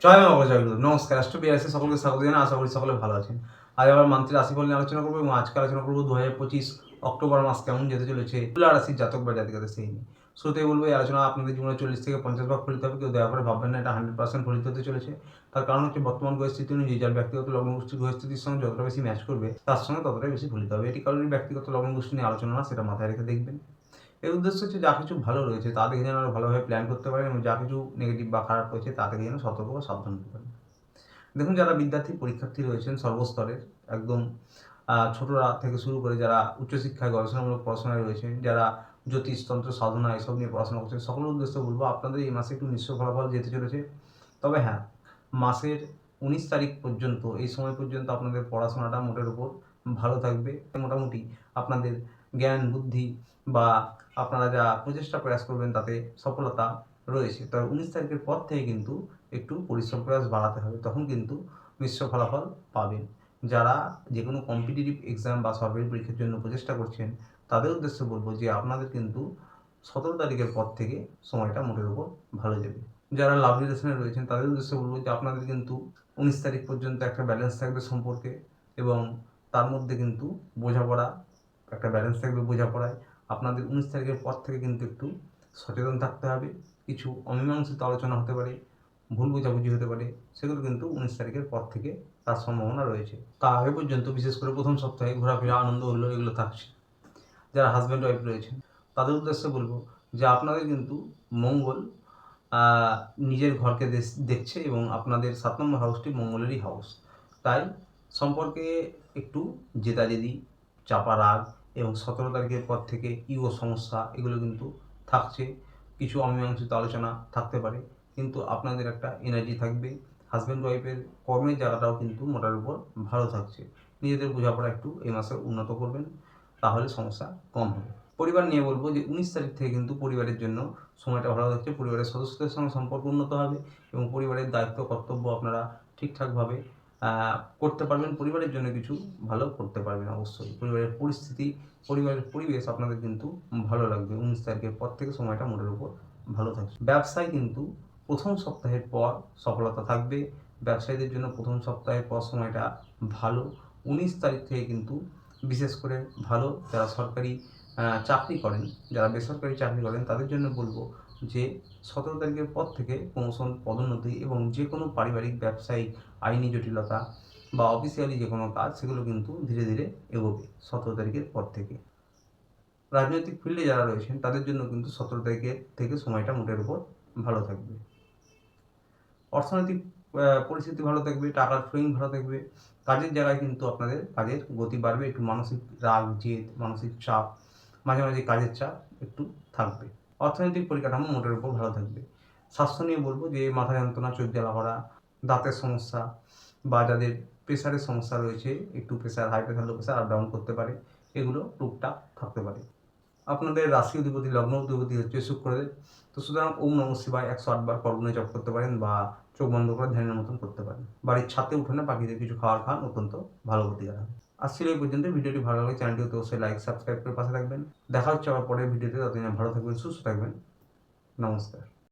জয় মা বাবা, জয় গুরু। নমস্কার, রাষ্ট্র বিআরএসে সকলকে স্বাগত জানাই। আশা করি সকলে ভালো আছেন। আজ আবার মান্থলি রাশিফল নিয়ে আলোচনা করবো এবং আজকে আলোচনা করবো 2025 অক্টোবর মাস কেমন যেতে চলেছে তুলা রাশির জাতক বা জাতিকাদের সেই নিয়ে। শুরুতেই বলবো এই আলোচনা আপনাদের জীবনে 40 থেকে 50 ভাগ ফলিত হবে। কেউ দয়া করে ভাববেন না এটা 100% ফলিত হতে চলেছে। তার কারণ হচ্ছে বর্তমান পরিস্থিতি অনুযায়ী যার ব্যক্তিগত লগ্ন গোষ্ঠীর পরিস্থিতির সঙ্গে যতটা বেশি ম্যাচ করবে তার সঙ্গে ততটাই বেশি ফলিত হবে। এটি কারোর ব্যক্তিগত লগ্ন গোষ্ঠী নিয়ে আলোচনা না, সেটা মাথায় রেখে দেখবেন। এর উদ্দেশ্য হচ্ছে যা কিছু ভালো রয়েছে তা থেকে যেন আরও ভালোভাবে প্ল্যান করতে পারেন এবং যা কিছু নেগেটিভ বা খারাপ রয়েছে তা থেকে যেন সতর্ক বা সাবধান হতে পারেন। দেখুন, যারা বিদ্যার্থী পরীক্ষার্থী রয়েছেন সর্বস্তরের, একদম ছোটরা থেকে শুরু করে যারা উচ্চশিক্ষায় গবেষণামূলক পড়াশোনায় রয়েছেন, যারা জ্যোতিষতন্ত্র সাধনা এসব নিয়ে পড়াশোনা করছেন, সকলের উদ্দেশ্যে বলবো আপনাদের এই মাসে একটু মিশ্র ফলাফল যেতে চলেছে। তবে হ্যাঁ, মাসের 19 তারিখ পর্যন্ত, এই সময় পর্যন্ত আপনাদের পড়াশোনাটা মোটের উপর ভালো থাকবে। মোটামুটি আপনাদের জ্ঞান বুদ্ধি বা আপনারা যা প্রচেষ্টা প্রয়াস করবেন তাতে সফলতা রয়েছে। তবে 19 তারিখের পর থেকে কিন্তু একটু পরিশ্রম প্রয়াস বাড়াতে হবে, তখন কিন্তু মিশ্র ফলাফল পাবেন। যারা যে কোনো কম্পিটিটিভ এক্সাম বা সরকারি পরীক্ষার জন্য প্রচেষ্টা করছেন তাদের উদ্দেশ্যে বলবো যে আপনাদের কিন্তু 17 তারিখের পর থেকে সময়টা মোটের উপর ভালো যাবে। যারা লাভ রিলেশনে রয়েছেন তাদের উদ্দেশ্যে বলবো যে আপনাদের কিন্তু 19 তারিখ পর্যন্ত একটা ব্যালেন্স থাকবে সম্পর্কে, এবং তার মধ্যে কিন্তু বোঝাপড়া একটা ব্যালেন্স থাকবে বোঝাপড়ায়। আপনাদের 19 তারিখের পর থেকে কিন্তু একটু সচেতন থাকতে হবে। কিছু অমীমাংসিত আলোচনা হতে পারে, ভুল বোঝাবুঝি হতে পারে, সেগুলো কিন্তু 19 তারিখের পর থেকে তার সম্ভাবনা রয়েছে। তার আগে পর্যন্ত বিশেষ করে প্রথম সপ্তাহে ঘোরাফেরা আনন্দ হলো এগুলো থাকছে। যারা হাজব্যান্ড ওয়াইফ রয়েছেন তাদের উদ্দেশ্যে বলবো যে আপনাদের কিন্তু মঙ্গল নিজের ঘরকে দেখছে এবং আপনাদের 7 নম্বর হাউসটি মঙ্গলেরই হাউস। তাই সম্পর্কে একটু জেদাজেদি, চাপা রাগ এবং 17 তারিখের পর থেকে ইগো সমস্যা এগুলো কিন্তু থাকছে। কিছু অমীমাংসিত আলোচনা থাকতে পারে, কিন্তু আপনাদের একটা এনার্জি থাকবে। হাজব্যান্ড ওয়াইফের কর্মের জায়গাটাও কিন্তু মোটার উপর ভালো থাকছে। নিজেদের বোঝাপড়া একটু এই মাসে উন্নত করবেন, তাহলে সমস্যা কম হবে। পরিবার নিয়ে বলবো যে 19 তারিখ থেকে কিন্তু পরিবারের জন্য সময়টা ভালো থাকছে। পরিবারের সদস্যদের সঙ্গে সম্পর্ক উন্নত হবে এবং পরিবারের দায়িত্ব কর্তব্য আপনারা ঠিকঠাকভাবে করতে পারবেন। পরিবারের জন্য কিছু ভালো করতে পারবেন অবশ্যই। পরিবারের পরিস্থিতি, পরিবারের পরিবেশ আপনাদের কিন্তু ভালো লাগবে। 19 তারিখের পর থেকে সময়টা মোটের উপর ভালো থাকছে। ব্যবসায় কিন্তু প্রথম সপ্তাহের পর সফলতা থাকবে। ব্যবসায়ীদের জন্য প্রথম সপ্তাহের পর সময়টা ভালো। 19 তারিখ থেকে কিন্তু বিশেষ করে ভালো। যারা সরকারি চাকরি করেন, যারা বেসরকারি চাকরি করেন তাদের জন্য বলবো যে 17 তারিখের পর থেকে প্রমোশন, পদোন্নতি এবং যে কোনো পারিবারিক, ব্যবসায়িক, আইনি জটিলতা বা অফিসিয়ালি যে কোনো কাজ সেগুলো কিন্তু ধীরে ধীরে এগোবে 17 তারিখের পর থেকে। রাজনৈতিক ফিল্ডে যারা রয়েছেন তাদের জন্য কিন্তু 17 তারিখের থেকে সময়টা মোটের উপর ভালো থাকবে। অর্থনৈতিক পরিস্থিতি ভালো থাকবে, টাকার ফ্লোইং ভালো থাকবে। কাজের জায়গায় কিন্তু আপনাদের কাজের গতি বাড়বে। একটু মানসিক রাগ, জেদ, মানসিক চাপ, মাঝে মাঝে কাজের চাপ একটু থাকবে। অর্থনৈতিক পরিকাঠামো মোটের উপর ভালো থাকবে। স্বাস্থ্য নিয়ে বলবো যে মাথা যন্ত্রণা, চোখ জ্বালা করা, দাঁতের সমস্যা বা যাদের প্রেশারের সমস্যা রয়েছে, একটু pressure, high pressure, low pressure up down করতে পারে, এগুলো টুকটাক থাকতে পারে। আপনাদের রাশি অধিপতি, লগ্ন অধিপতি হচ্ছে শুক্রদেব। তো সুতরাং ওম নমঃ শিবায় 108 বার করগুণে জপ করতে পারেন বা চোখ বন্ধ করে ধ্যানের মতন করতে পারেন। বাড়ির ছাদে উঠোনে পাখিদের কিছু খাবার খান, অত্যন্ত ভালো প্রতিকার হবে। আজ ছিল এই পর্যন্ত। ভিডিওটি ভালো লাগলে চ্যানেলটি অবশ্যই লাইক, সাবস্ক্রাইব করে পাশে থাকবেন। দেখা হচ্ছে আবার পরের ভিডিওতে। ততদিন ভালো থাকবেন, সুস্থ থাকবেন। নমস্কার।